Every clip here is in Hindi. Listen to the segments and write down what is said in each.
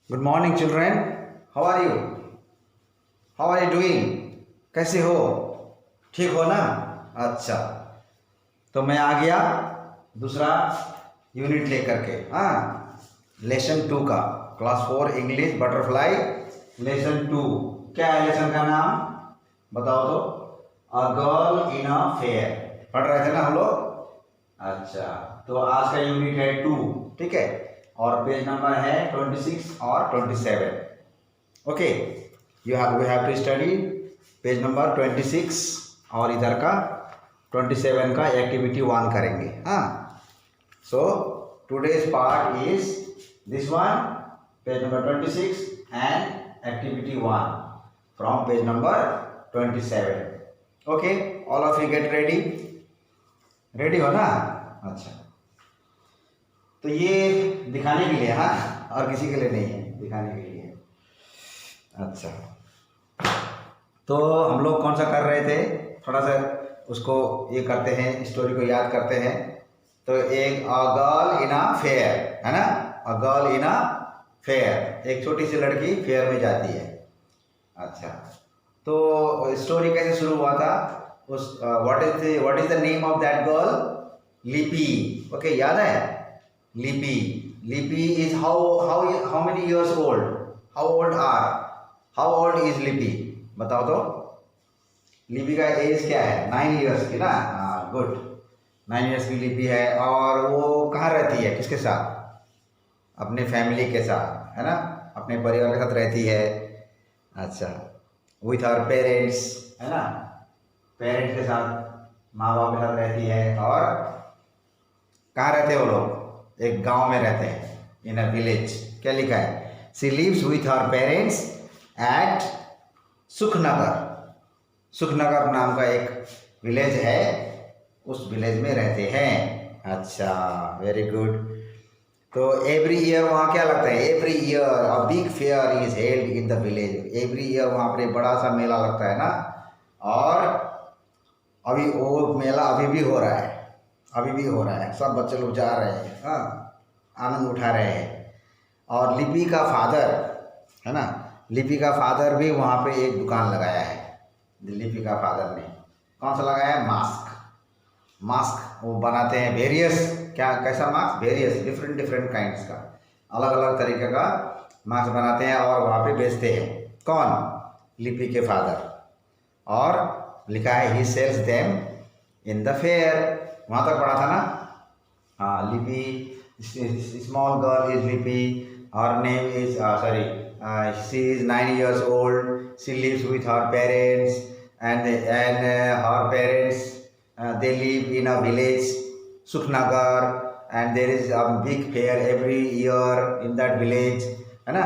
Good morning children. How are you? How are you doing? कैसे हो? ठीक हो ना? अच्छा, तो मैं आ गया दूसरा यूनिट लेकर के। हाँ, लेसन 2 का, क्लास 4 इंग्लिश बटरफ्लाई लेसन 2। क्या है लेसन का नाम? बताओ तो। A girl in a fair. पढ़ रहे थे ना हम लोग? अच्छा, तो आज का यूनिट है 2, ठीक है। और पेज नंबर है 26 और 27। Okay, we have to study page number 26 और इधर का 27 का एक्टिविटी 1 करेंगे। हाँ, so today's part is this one, page number 26 and activity 1 from page number 27। Okay, all of you get ready? Ready हो ना? अच्छा, तो ये दिखाने के लिए, हाँ, और किसी के लिए नहीं है, दिखाने के लिए। अच्छा, तो हम लोग कौन सा कर रहे थे, थोड़ा सा उसको ये करते हैं, स्टोरी को याद करते हैं। तो एक a girl in a fair है ना, a girl in a fair, एक छोटी सी लड़की फेयर में जाती है। अच्छा, तो स्टोरी कैसे शुरू हुआ था? उस what is the name of that girl? लिपी। ओके, याद है? लिपी। लिपी is how many years old? How old is लिपी? बताओ तो। लिपि का एज क्या है? 9 इयर्स की ना? हाँ, गुड। 9 इयर्स की लिपि है। और वो कहाँ रहती है, किसके साथ? अपने फैमिली के साथ, है ना, अपने परिवार के साथ रहती है। अच्छा, विथ हर पेरेंट्स, है ना, पेरेंट्स के साथ, माँ बाप के साथ रहती है। और कहाँ रहते हैं वो लोग? एक गांव में रहते हैं, इन अ विलेज। क्या लिखा है? She lives with her parents at Sukhnagar. Sukhnagar नाम का एक विलेज है, उस विलेज में रहते हैं। अच्छा, वेरी गुड। तो एवरी ईयर वहाँ क्या लगता है? Every year a big fair is held in the village. Every year वहाँ पर बड़ा सा मेला लगता है ना। और अभी वो मेला अभी भी हो रहा है, अभी भी हो रहा है। सब बच्चे लोग जा रहे हैं, हाँ, आनंद उठा रहे हैं। और लिपि का फादर, है ना, लिपि का फादर भी वहाँ पे एक दुकान लगाया है। लिपि का फादर ने कौन सा लगाया है? मास्क। मास्क वो बनाते हैं, वेरियस, क्या, कैसा mask? Various, different different kinds का, अलग अलग तरीके का मास्क बनाते हैं और वहाँ पे बेचते हैं। कौन? लिपि के फादर। और लिखा है he sells them in the fair. वहाँ तक पढ़ा था ना? हाँ, Lipi, small girl is Lipi, her name is she is 9 years old, she lives with her parents, and her parents, they live in a village, Sukhnagar, and there is a big fair every year in that village, है ना।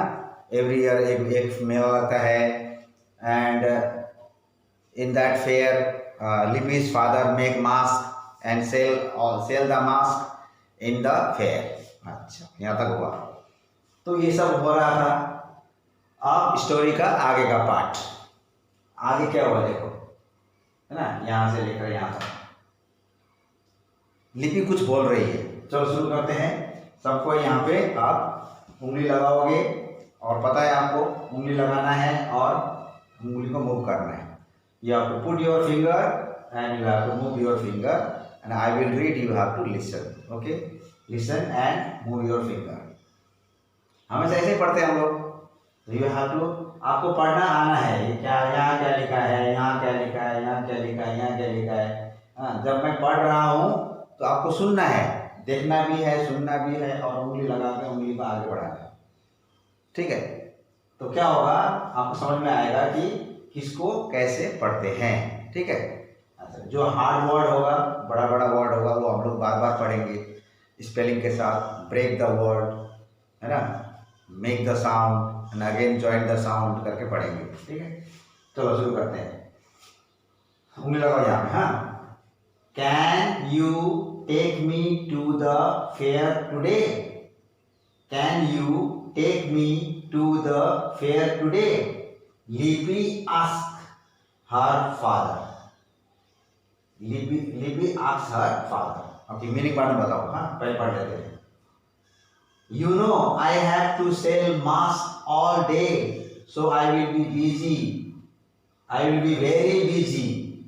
every year एक मेला लगता है। and in that fair, Lipi's father make mask and sell the mask in the fair। अच्छा, यहाँ तक हुआ। तो ये सब हो रहा था। अब स्टोरी का आगे का पार्ट, आगे क्या हुआ देखो, है ना, यहां से लेकर यहां तक। लिपि कुछ बोल रही है। चलो शुरू करते हैं। सबको यहाँ पे आप उंगली लगाओगे, और पता है आपको उंगली लगाना है और उंगली को मूव करना है। You have to put your finger and you have to move your finger, and I will read, you have to listen. Okay, listen and move your finger. हमेशा ऐसे ही पढ़ते हैं हम लोग। तो यू हैव टू, आपको पढ़ना आना है। क्या, यहाँ क्या लिखा है, यहाँ क्या लिखा है, यहाँ क्या लिखा है, यहाँ क्या लिखा है। हाँ, जब मैं पढ़ रहा हूँ तो आपको सुनना है, देखना भी है, सुनना भी है, और उंगली लगा के उंगली को आगे बढ़ाना है। ठीक है? तो क्या होगा, आपको समझ में आएगा कि किसको कैसे पढ़ते हैं। ठीक है? अच्छा, जो हार्ड वर्ड होगा, बड़ा बड़ा वर्ड होगा, वो हम लोग बार बार पढ़ेंगे स्पेलिंग के साथ। ब्रेक द वर्ड, है ना, make the sound and again join the sound करके पढ़ेंगे। ठीक है? चलो शुरू करते हैं। उंगली लगाओ यहाँ पे। हाँ, can you take me to the fair today? Can you take me to the fair today? Lipi ask her father. Lipi ask her father. Okay, meaning बाद में बताओ। हाँ, पहले पढ़ लेते हैं। You know, I have to sell masks all day, so I will be busy. I will be very busy.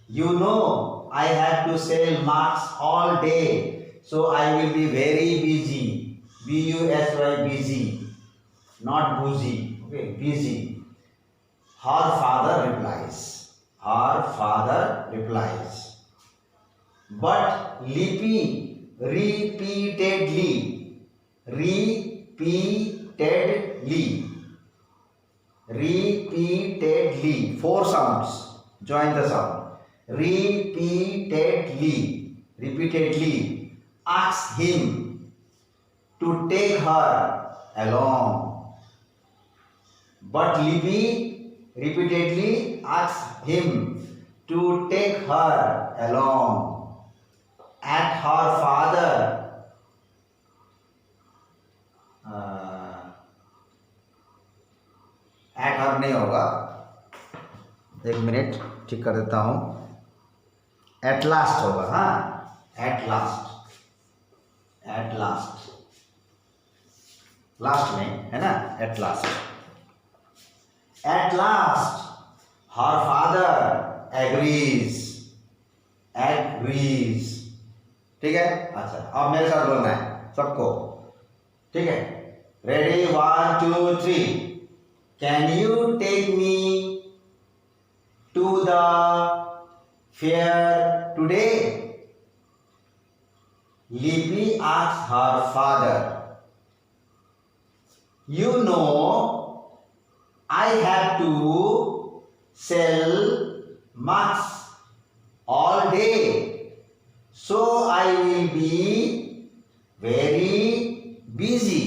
You know, I have to sell masks all day, so I will be very busy. B-U-S-Y, busy, not busy. Okay, busy. Her father replies. Her father replies. But Lippy repeatedly, four sounds, join the sound, repeatedly asks him to take her along. But Lippy repeatedly asks him to take her along. At her father at her नहीं होगा, एक मिनट ठीक कर देता हूँ, एट लास्ट होगा. हाँ, एट लास्ट में है ना, eight last her father agrees. ठीक है. अच्छा, अब मेरे साथ बोलना है सबको. ठीक है, ready, 1 2 3. Can you take me to the fair today? Lippy asks her father. You know, I have to sell masks all day, so I will be very busy.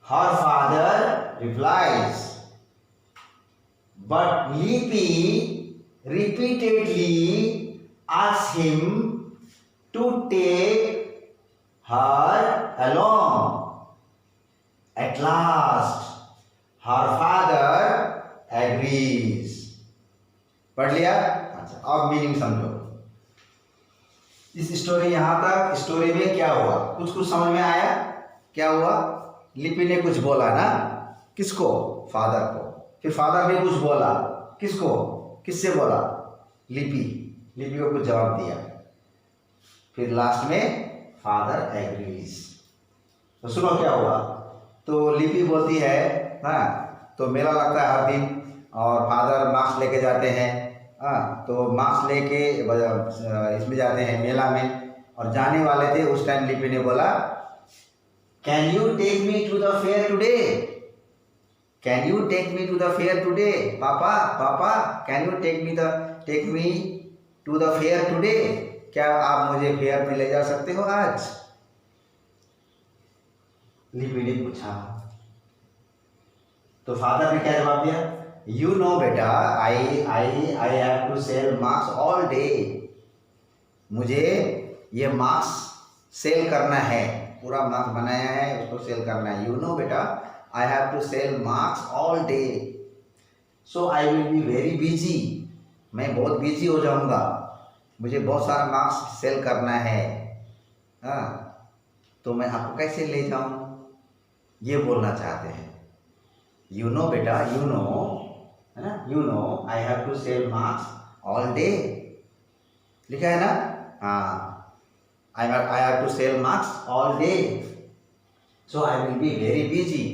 Her father replies. But Lippy repeatedly asks him to take her along. At last, her father agrees. पढ़ लिया? अच्छा, अब मीनिंग समझो. इस स्टोरी यहाँ तक, स्टोरी में क्या हुआ, कुछ समझ में आया? क्या हुआ? लिपि ने कुछ बोला ना, किसको? फादर को. फिर फादर ने कुछ बोला, किसको? किससे बोला? लिपि को कुछ जवाब दिया. फिर लास्ट में फादर एग्रीज. तो सुनो क्या हुआ. तो लिपि बोलती है, हाँ, तो मेला लगता है हर दिन और फादर मास्क लेके जाते हैं. हाँ, तो मास्क लेके इसमें जाते हैं मेला में, और जाने वाले थे. उस टाइम लिपि ने बोला, Can you take me to the fair today? Can you take me to the fair today? Papa, can you take me to the fair today? क्या आप मुझे फेयर में ले जा सकते हो आज? लिपि ने पूछा. तो फादर ने क्या जवाब दिया? You know बेटा, I have to sell masks all day. मुझे ये मास्क सेल करना है, पूरा मास्क बनाया है, उसको सेल करना है. यू नो बेटा, I have to sell mask all day, so I will be very busy. मैं बहुत बिजी हो जाऊंगा, मुझे बहुत सारा मास्क सेल करना है. हाँ, तो मैं आपको कैसे ले जाऊं, ये बोलना चाहते हैं. यू नो बेटा, यू नो, है ना, you know I have to sell mask all day, लिखा है ना. हाँ, I have to sell masks all day, so I will be very busy.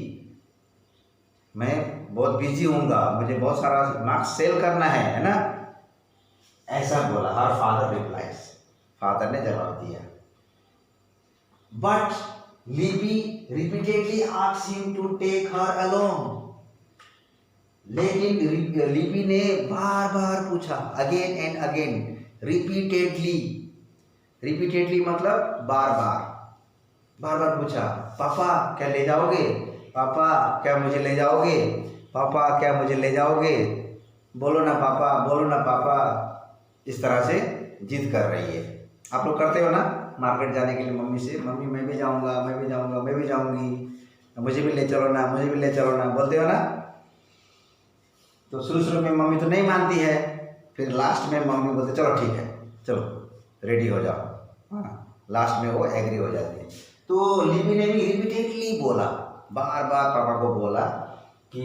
मैं बहुत बिजी हूँगा, मुझे बहुत सारा मास्क सेल करना है ना. ऐसा बोला. हर फादर रिप्लाइज, फादर ने जवाब दिया. But Lipi repeatedly asks him to take her along. लेकिन लिपि ने बार बार पूछा, अगेन एंड अगेन, रिपीटेडली मतलब बार बार पूछा. पापा क्या ले जाओगे? पापा क्या मुझे ले जाओगे? पापा क्या मुझे ले जाओगे? बोलो ना पापा. इस तरह से जिद कर रही है. आप लोग करते हो ना, मार्केट जाने के लिए मम्मी से, मम्मी मैं भी जाऊंगा, मैं भी जाऊंगी, मुझे भी ले चलो ना, बोलते हो ना. तो शुरू में मम्मी तो नहीं मानती है, फिर लास्ट में मम्मी बोलते चलो ठीक है, चलो रेडी हो जाओ. हाँ, लास्ट में वो एग्री हो जाती है. तो तो लिपि ने भी रिपीटेडली बोला, बार बार पापा को बोला कि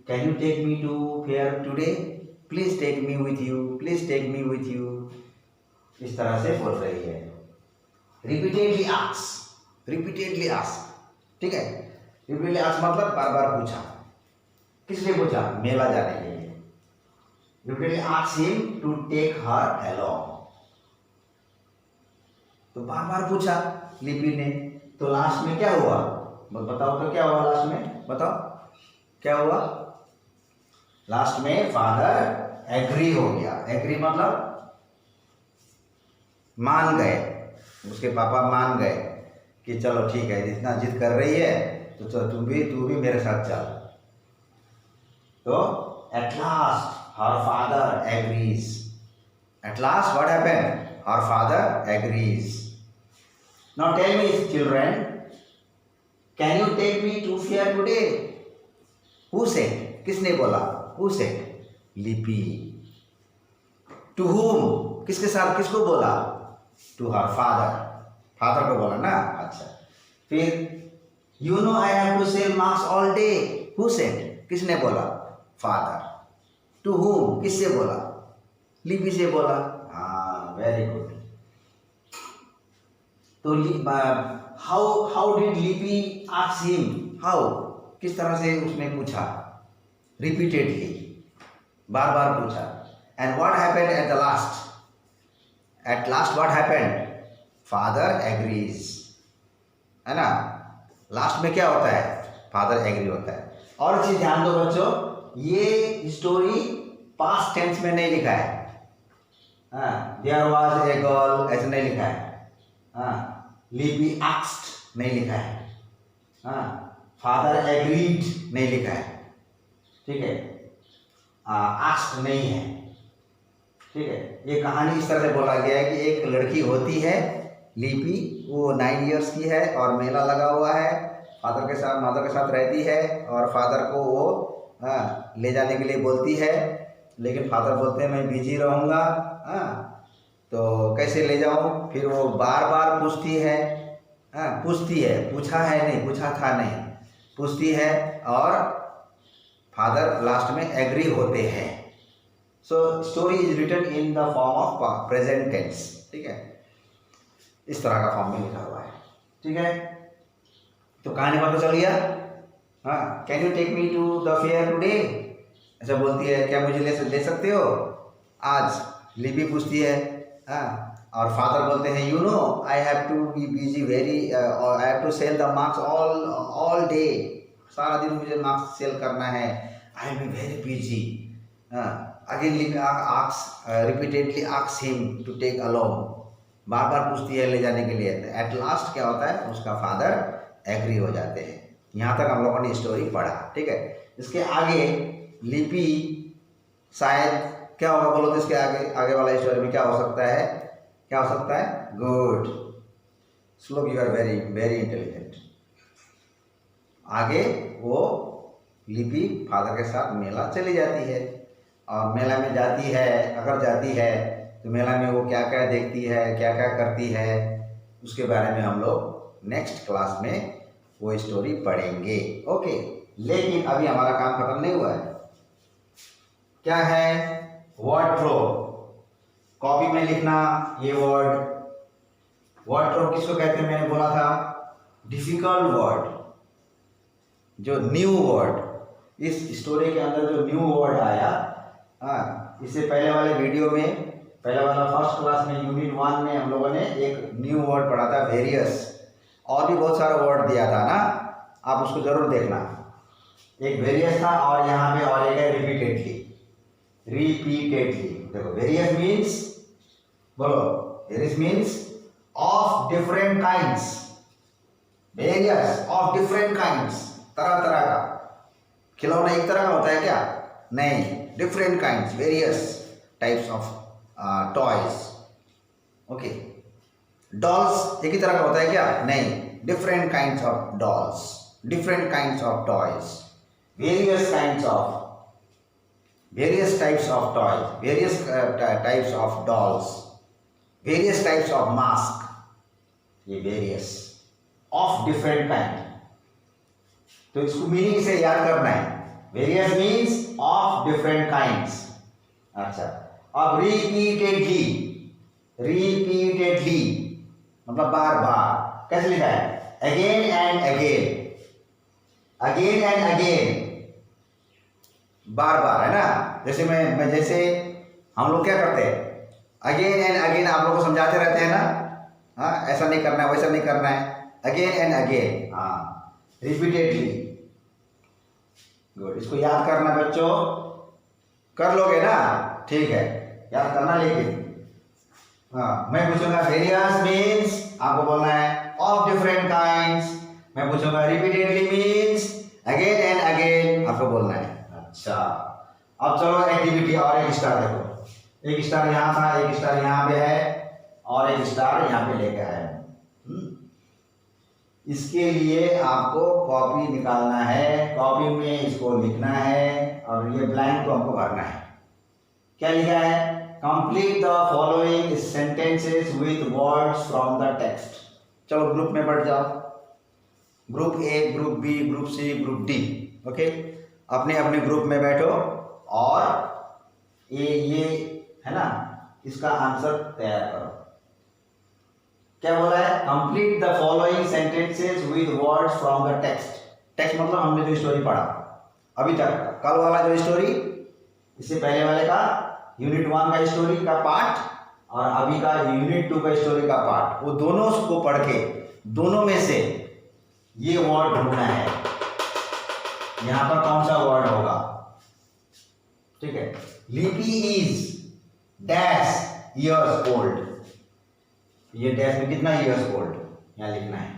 can you take me to fair today, please take me with you, please take me with you, इस तरह से बोल रही है। रिपीटेडली आस्क, रिपीटेडली आस्क, ठीक है। रिपीटेडली आस्क मतलब बार बार पूछा। किसने पूछा? मेला जाने के लिए। Repeatedly ask him to take her along, तो बार बार पूछा लिपि ने। तो लास्ट में क्या हुआ? बताओ तो क्या हुआ लास्ट में, बताओ क्या हुआ? लास्ट में फादर एग्री हो गया। एग्री मतलब मान गए, उसके पापा मान गए कि चलो ठीक है, जितना जिद कर रही है तो चलो तू भी मेरे साथ चल। तो at last her father agrees. At last what happened? Her father agrees. Now tell me children, can you take me to fair today? Who said? किसने बोला? Who said? Lipi. To whom? किसके साथ, किसको बोला? टू हर फादर, फादर को बोला ना। अच्छा, फिर you know I have to sell marks all day, who said? किसने बोला? फादर। To whom? किससे बोला? लिपि से बोला। हाँ, वेरी गुड। तो how did Lipi ask him? How, किस तरह से उसने पूछा? रिपीटेडली, बार बार पूछा। And what happened at the last? At last what happened? Father agrees, है ना। लास्ट में क्या होता है? फादर एग्री होता है। और चीज ध्यान दो बच्चों, ये स्टोरी पास्ट टेंस में नहीं लिखा है। देयर वाज ए गर्ल ऐसे नहीं लिखा है। लिपि आस्क्ड नहीं लिखा है। फादर एग्रीड नहीं लिखा है, ठीक है। आस्क्ड नहीं है, ठीक है। ये कहानी इस तरह से बोला गया है कि एक लड़की होती है लिपि, वो 9 इयर्स की है और मेला लगा हुआ है, फादर के साथ मदर के साथ रहती है और फादर को वो ले जाने के लिए बोलती है, लेकिन फादर बोलते हैं मैं बिजी रहूँगा, तो कैसे ले जाऊँ। फिर वो बार बार पूछती है, पूछा है नहीं, पूछा था नहीं, पूछती है और फादर लास्ट में एग्री होते हैं। So story is written in the form of present tense, ठीक है। इस तरह का फॉर्म में लिखा हुआ है, ठीक है। तो कहानी पता चल गया। Can you take me to the fair today? ऐसा बोलती है, क्या मुझे ले सकते हो आज? लिपि पूछती है। और फादर बोलते हैं you know I have to be busy very, I have to sell the marks all day, सारा दिन मुझे मार्क्स सेल करना है, I will be very busy. Again repeatedly asks him to take along, बार बार पूछती है ले जाने के लिए। एट लास्ट क्या होता है? उसका फादर एग्री हो जाते हैं। यहाँ तक हम लोगों ने स्टोरी पढ़ा, ठीक है। इसके आगे लिपि शायद क्या होगा बोलो तो, इसके आगे वाला स्टोरी में क्या हो सकता है? क्या हो सकता है? Good, Shlok, you are very very intelligent. आगे वो लिपि फादर के साथ मेला चली जाती है और मेला में जाती है, अगर जाती है तो मेला में वो क्या क्या देखती है, क्या क्या करती है, उसके बारे में हम लोग नेक्स्ट क्लास में वो स्टोरी पढ़ेंगे, ओके। लेकिन अभी हमारा काम खत्म नहीं हुआ है। क्या है? वर्डरोब। कॉपी में लिखना ये वर्ड। वर्डरोब किसको कहते हैं? मैंने बोला था डिफिकल्ट वर्ड, जो न्यू वर्ड, इस स्टोरी के अंदर जो न्यू वर्ड आया, इससे पहले वाले वीडियो में, पहले वाला फर्स्ट क्लास में यूनिट 1 में हम लोगों ने एक न्यू वर्ड पढ़ा था, वेरियस। और भी बहुत सारा वर्ड दिया था ना, आप उसको जरूर देखना। एक वेरियस था और यहाँ पे और एक है रिपीटेडली। रिपीटेडली देखो, वेरियस मीन्स, बोलो, various means of different kinds. Various of different kinds, तरह तरह का। खिलौना एक तरह का होता है क्या? नहीं, different kinds, various types of toys, okay. Dolls एक ही तरह का होता है क्या? नहीं, different kinds of dolls, different kinds of toys, various kinds of, various types of toys, various types of dolls, various types of mask, ये various, ऑफ डिफरेंट काइंड। तो इसको मीनिंग से याद करना है। Various means of different kinds. अच्छा, अब रिपीटेडली, रिपीटेडली मतलब बार बार। कैसे लिखा है? Again and again, again and again, बार बार, है ना। जैसे मैं जैसे हम लोग क्या करते हैं, अगेन एंड अगेन आप लोग को समझाते रहते हैं ना, हाँ, ऐसा नहीं करना है, वैसा नहीं करना है, अगेन एंड अगेन, हाँ, रिपीटेडली। गुड, इसको याद करना बच्चों, कर लोगे ना? ठीक है, याद करना। लेकिन हाँ, मैं पूछूंगा वेरियस मीन्स, आपको बोलना है ऑफ डिफरेंट काइंड्स। मैं पूछूंगा repeatedly means again and again, आपको बोलना है। अच्छा, अब चलो एक्टिविटी और एक स्टार देखो। एक स्टार यहाँ था, एक स्टार यहाँ पे है और एक स्टार यहाँ पे लेके आया। इसके लिए आपको कॉपी निकालना है, कॉपी में इसको लिखना है और ये ब्लैंक को हमको भरना है। क्या लिखा है? Complete the following sentences with words from the text. चलो ग्रुप में बैठ जाओ, group A, group B, group C, group D. Okay, अपने अपने ग्रुप में बैठो और ये है ना, इसका आंसर तैयार करो। क्या बोला है? Complete the following sentences with words from the text. Text मतलब हमने जो स्टोरी पढ़ा अभी तक, कल वाला जो स्टोरी, इससे पहले वाले का यूनिट 1 का स्टोरी का पार्ट और अभी का यूनिट 2 का स्टोरी का पार्ट, वो दोनों को पढ़ के दोनों में से ये वर्ड ढूंढना है। यहां पर कौन सा वर्ड होगा? ठीक है, लिपि इज डैश इयर्स ओल्ड। ये डैश में कितना इयर्स ओल्ड यहाँ लिखना है।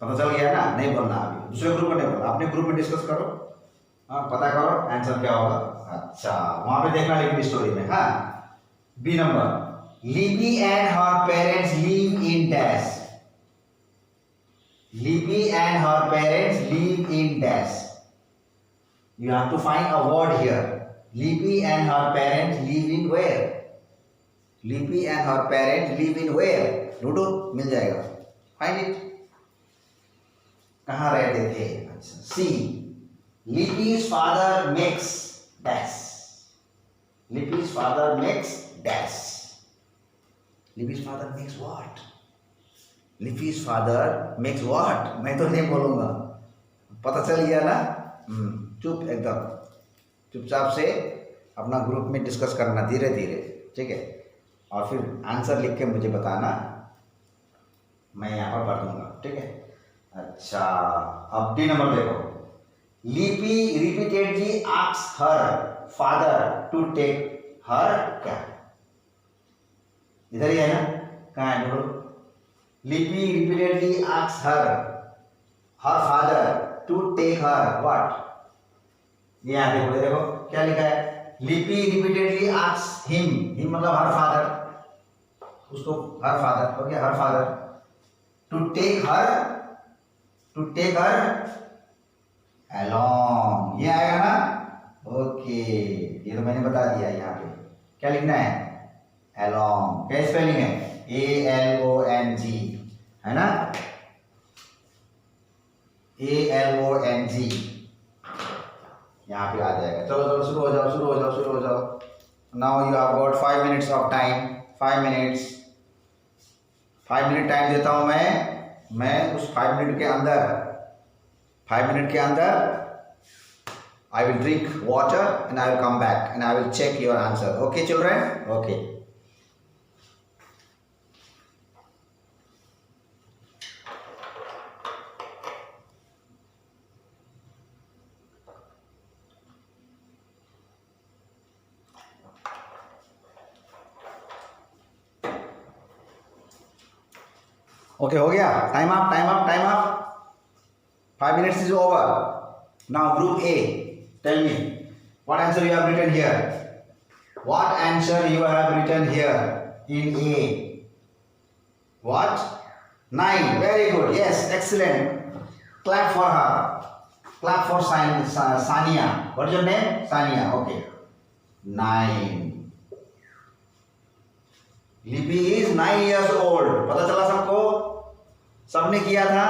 पता चल गया ना? नहीं बोलना अभी, दूसरे ग्रुप में नहीं बोलना, अपने ग्रुप में डिस्कस करो, हाँ, पता करो आंसर क्या होगा। अच्छा, वहां पे देखना लेकिन स्टोरी में। हाँ, B number, Lipi and her parents live in dash. Lipi and her parents live in dash. You have to find a word here. Lipi and her parents live in where? Lipi and her parents live in where? ढूंढो, मिल जाएगा। Find it. कहाँ रहते थे? अच्छा, C. Lipi's father makes dash. Lipi's father makes dash. Lipi's father makes what? Lipi's father makes what? मैं तो नहीं बोलूँगा, पता चल गया ना? चुप, एकदम चुपचाप से अपना ग्रुप में डिस्कस करना धीरे धीरे, ठीक है। और फिर आंसर लिख के मुझे बताना, मैं यहाँ पर भर दूंगा, ठीक है। अच्छा, अब डी नंबर देखो। Lipi repeatedly asks her father to take her क्या? इधर ही है ना? कहाँ है? ढूंढो। Lipi repeatedly asks her father to take her what? ये यहाँ देखो, देखो क्या लिखा है? लिपि रिपीटेडली आस्क्स हिम, हिम मतलब हर फादर, उसको her father, okay, her father to take her along. ये आएगा ना? ओके, ये तो मैंने बता दिया। यहाँ पे क्या लिखना है? अलोंग। क्या स्पेलिंग है? ALONG, है ना? ALONG यहाँ पे आ जाएगा। चलो चलो, शुरू हो जाओ, शुरू हो जाओ, शुरू हो जाओ। Now you have got 5 minutes of time. 5 minutes, 5 minute time देता हूँ मैं उस 5 मिनट के अंदर, 5 मिनट के अंदर I will drink water and I will come back and I will check your answer. Okay children? Okay. Okay, हो गया? Time up, time up, time up. 5 minutes is over. Now group A, tell me what answer you have written here. What answer you have written here in A? What? 9. Very good. Yes, excellent. Clap for her. Clap for Sania. What is your name? Sania. Okay. 9. लिपि इज 9 years old। पता चला सबको? सबने किया था,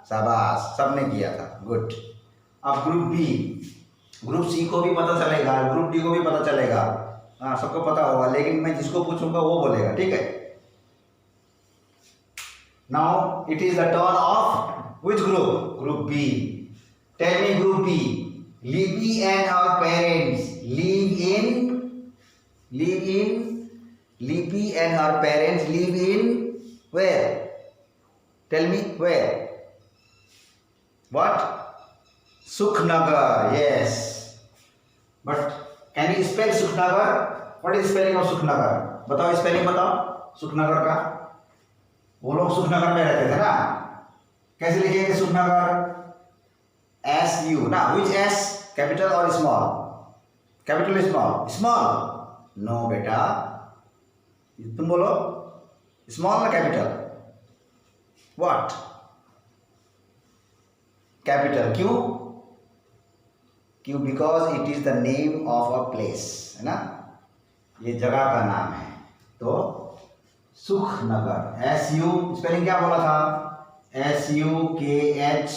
शाबाश, सबने किया था, गुड। अब ग्रुप बी, ग्रुप सी को भी पता चलेगा, ग्रुप डी को भी पता चलेगा, हाँ सबको पता होगा, लेकिन मैं जिसको पूछूंगा वो बोलेगा, ठीक है। Now it is the turn of which group? Group B. Tell me group B, Lipi and her parents Lipi and her parents live in where? Tell me where? What? Sukhnagar. Yes. But can you spell Sukhnagar? What is spelling of Sukhnagar? बताओ, स्पेलिंग बताओ सुखनगर का। वो लोग सुखनगर में रहते थे ना, कैसे लिखेंगे सुखनगर? SU ना, which S? कैपिटल और small? Capital small? Small no बेटा, तुम बोलो स्मॉल ना कैपिटल? व्हाट? कैपिटल। क्यों? क्यों? Because it is the name of a place, है ना, ये जगह का नाम है। तो सुखनगर, SU स्पेलिंग क्या बोला था? SUKH।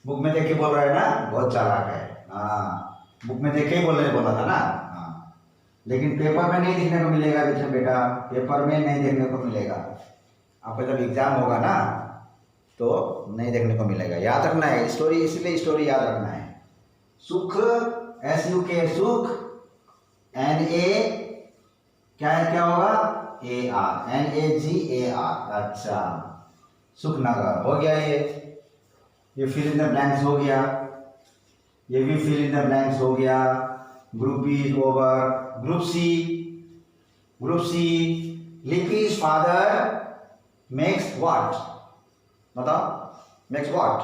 बुक में देख के बोल रहा है ना, बहुत चालाक है। हाँ, बुक में देख के ही बोला था ना। लेकिन पेपर में नहीं देखने को मिलेगा बेटा, पेपर में नहीं देखने को मिलेगा। आपका जब एग्जाम होगा ना तो नहीं देखने को मिलेगा, याद रखना है स्टोरी, इसलिए स्टोरी याद रखना है। सुख, SUK सुख, NA क्या है, क्या होगा? AR, NAGAR। अच्छा, सुखनगर हो गया। ये फिल इन द ब्लैंक्स हो गया, ये भी फिल इन द ब्लैंक्स हो गया। Group B is over. Group C, Lipi's father makes what? बताओ, makes what?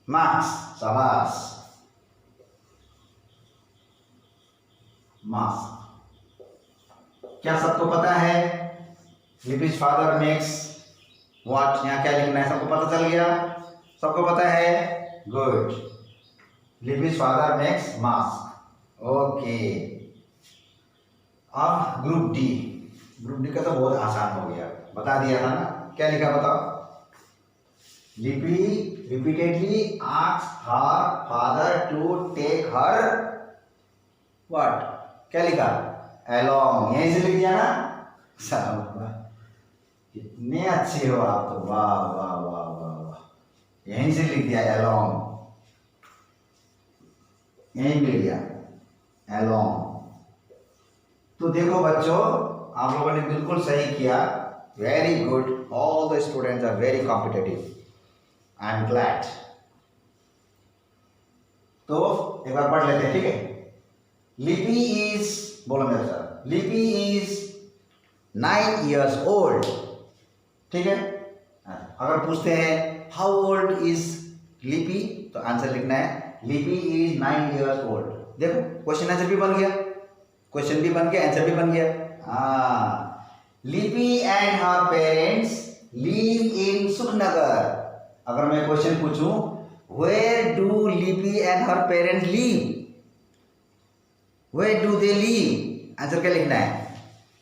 Marks, शाबाश, मास्क। क्या सबको पता है लिपी's father makes what? यहाँ क्या लिखना है, सबको पता चल गया? सबको पता है, good. Lipi's father makes mask, okay. अब ग्रुप डी, ग्रुप डी का तो बहुत आसान हो गया, बता दिया था ना। क्या लिखा बताओ? Lipi repeatedly asked her father to take her what? क्या लिखा? अलोंग। यहीं से लिख दिया ना, कितने अच्छे हो आप तो, वाह वाह वाह वाह वाह, यहीं से लिख दिया अलोंग, यहीं मिल गया अलोंग। तो देखो बच्चों, आप लोगों ने बिल्कुल सही किया, very good, all the students are very competitive, I am glad. तो एक बार पढ़ लेते हैं, ठीक है। लिपि इज, बोलो मेरे साथ, लिपि इज 9 years ओल्ड, ठीक है। अगर पूछते हैं हाउ ओल्ड इज लिपि, तो आंसर लिखना है लिपि इज 9 years ओल्ड। देखो क्वेश्चन आंसर भी बन गया, क्वेश्चन भी बन गया, आंसर भी बन गया। Lipi and her parents live in Sukhnagar. अगर मैं क्वेश्चन पूछूं where do Lipi and her parents live, where do they live, answer क्या लिखना है?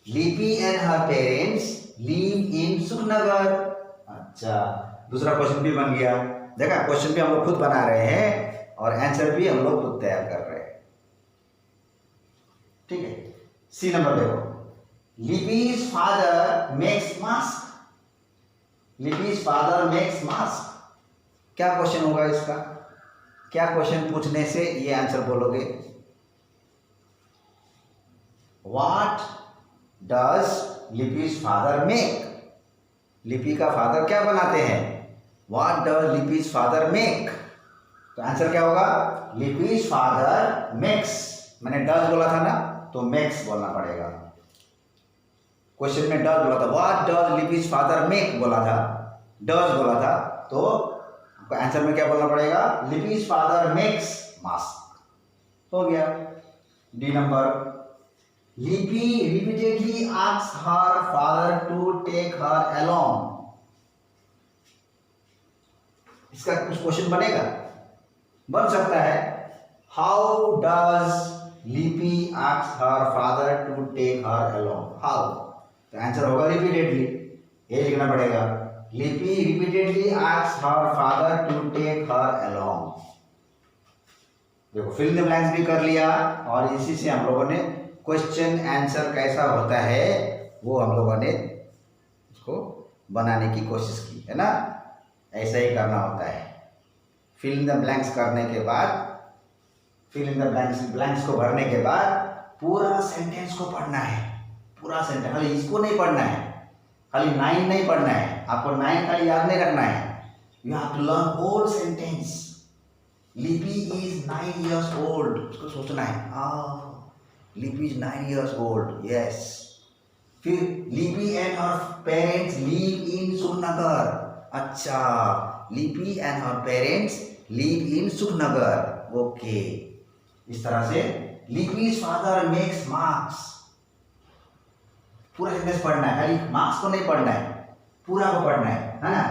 Lipi and her parents live in Sukhnagar. अच्छा, दूसरा क्वेश्चन भी बन गया। देखा, क्वेश्चन भी हम लोग खुद बना रहे हैं और आंसर भी हम लोग खुद तैयार कर रहे हैं, ठीक है। सी नंबर देखो, Lipi's father makes mask, Lipi's father makes mask. क्या क्वेश्चन होगा इसका? क्या क्वेश्चन पूछने से ये आंसर बोलोगे? What does Lipi's father make, Lipi का फादर क्या बनाते हैं? What does Lipi's father make, तो आंसर क्या होगा? लिपीज फादर मेक्स, मैंने डज बोला था ना, तो मेक्स बोलना पड़ेगा। क्वेश्चन में डज बोला था, what does Lipi's father make बोला था, डज बोला था, तो आपको आंसर में क्या बोलना पड़ेगा? लिपीज फादर मेक्स मास्क, हो गया। D number, Lipi repeatedly asks her father to take her along. इसका कुछ क्वेश्चन बनेगा, बन सकता है। How does Lipi asks her father to take her along, how, तो आंसर होगा रिपीटेडली, ये लिखना पड़ेगा। Lipi repeatedly asked her father to take her along. देखो फिल इन द ब्लैंक्स भी कर लिया और इसी से हम लोगों ने क्वेश्चन आंसर कैसा होता है वो हम लोगों ने उसको बनाने की कोशिश की है ना। ऐसा ही करना होता है। फिल इन द ब्लैंक्स करने के बाद, फिल इन द ब्लैंक्स को भरने के बाद पूरा सेंटेंस को पढ़ना है। पूरा सेंटेंस, खाली इसको नहीं पढ़ना है, खाली 9 नहीं पढ़ना है। आपको 9 खाली याद नहीं रखना है। You have to learn whole sentence. Lipi is 9 years old, उसको सोचना है। लिपि इज 9 years old, यस। फिर Lipi and her parents live in Sukhnagar. अच्छा, Lipi and her parents live in Sukhnagar, okay. इस तरह से लिपि's फादर मेक्स मार्क्स। पूरा सेंटेंस पढ़ना है, खाली मार्क्स को नहीं पढ़ना है, पूरा को पढ़ना है ना।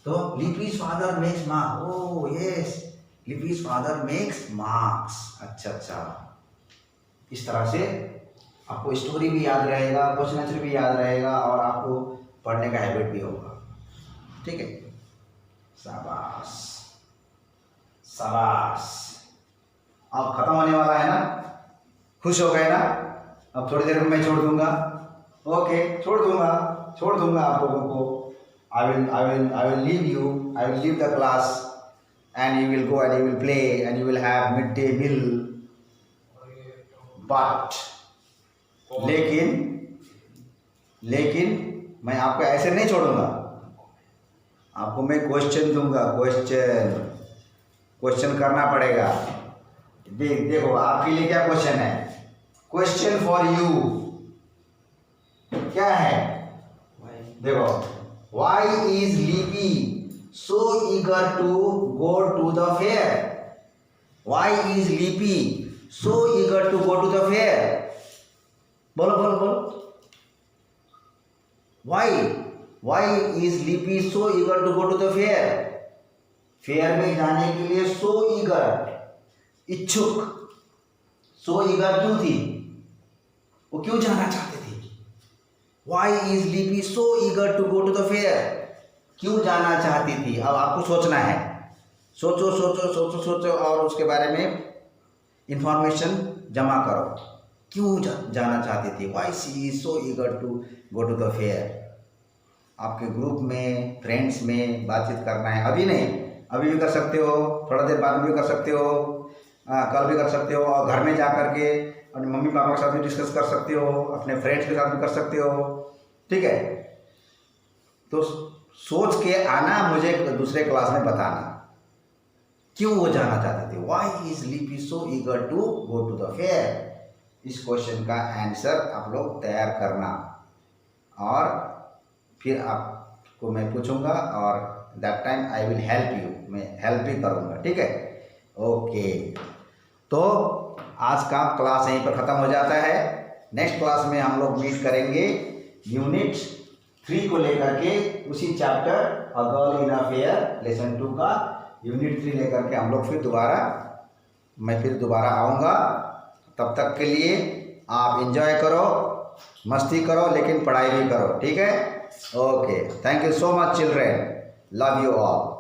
तो Lipi's father makes marks, oh yes, Lipi's father makes marks. अच्छा, इस तरह से आपको स्टोरी भी याद रहेगा, क्वेश्चन आंसर भी याद रहेगा और आपको पढ़ने का हैबिट भी होगा। ठीक है, शाबाश शाबाश। अब खत्म होने वाला है ना, खुश हो गए ना। अब थोड़ी देर में मैं छोड़ दूंगा, ओके, छोड़ दूंगा आप लोगों को। I will leave you, I will leave the class and you will go and you will play and you will have midday meal, but लेकिन मैं आपको ऐसे नहीं छोड़ूंगा। आपको मैं क्वेश्चन दूंगा, क्वेश्चन करना पड़ेगा। देखो आपके लिए क्या क्वेश्चन है, क्वेश्चन फॉर यू क्या है। देखो, why is लिपि so eager to go to the fair? Why is लिपि so eager to go to the fair? बोलो। Why is लिपि so eager to go to the fair? Fair में जाने के लिए so eager, इच्छुक। so eager क्यों थी, वो क्यों जाना चाहते थे। Why is लिपि so eager to go to the fair? क्यों जाना चाहती थी। अब आपको सोचना है, सोचो और उसके बारे में इंफॉर्मेशन जमा करो। क्यों जाना चाहती थी, why she is so eager to go to the fair. आपके ग्रुप में, फ्रेंड्स में बातचीत करना है। अभी नहीं, अभी भी कर सकते हो, थोड़ा देर बाद भी कर सकते हो, कल भी कर सकते हो, और घर में जा कर के अपने मम्मी पापा के साथ भी डिस्कस कर सकते हो, अपने फ्रेंड्स के साथ भी कर सकते हो। ठीक है, तो सोच के आना, मुझे दूसरे क्लास में बताना क्यों वो जाना चाहते थे। Why is Lipi so eager to go to the fair. इस क्वेश्चन का आंसर आप लोग तैयार करना और फिर आपको मैं पूछूंगा और that time I will help you, मैं हेल्प भी करूंगा। ठीक है, ओके। तो आज का क्लास यहीं पर ख़त्म हो जाता है। नेक्स्ट क्लास में हम लोग मीट करेंगे यूनिट 3 को लेकर के, उसी chapter a girl in a fair lesson 2 का यूनिट 3 लेकर के हम लोग मैं फिर दोबारा आऊँगा। तब तक के लिए आप एंजॉय करो, मस्ती करो, लेकिन पढ़ाई भी करो। ठीक है, okay. Thank you so much children, love you all.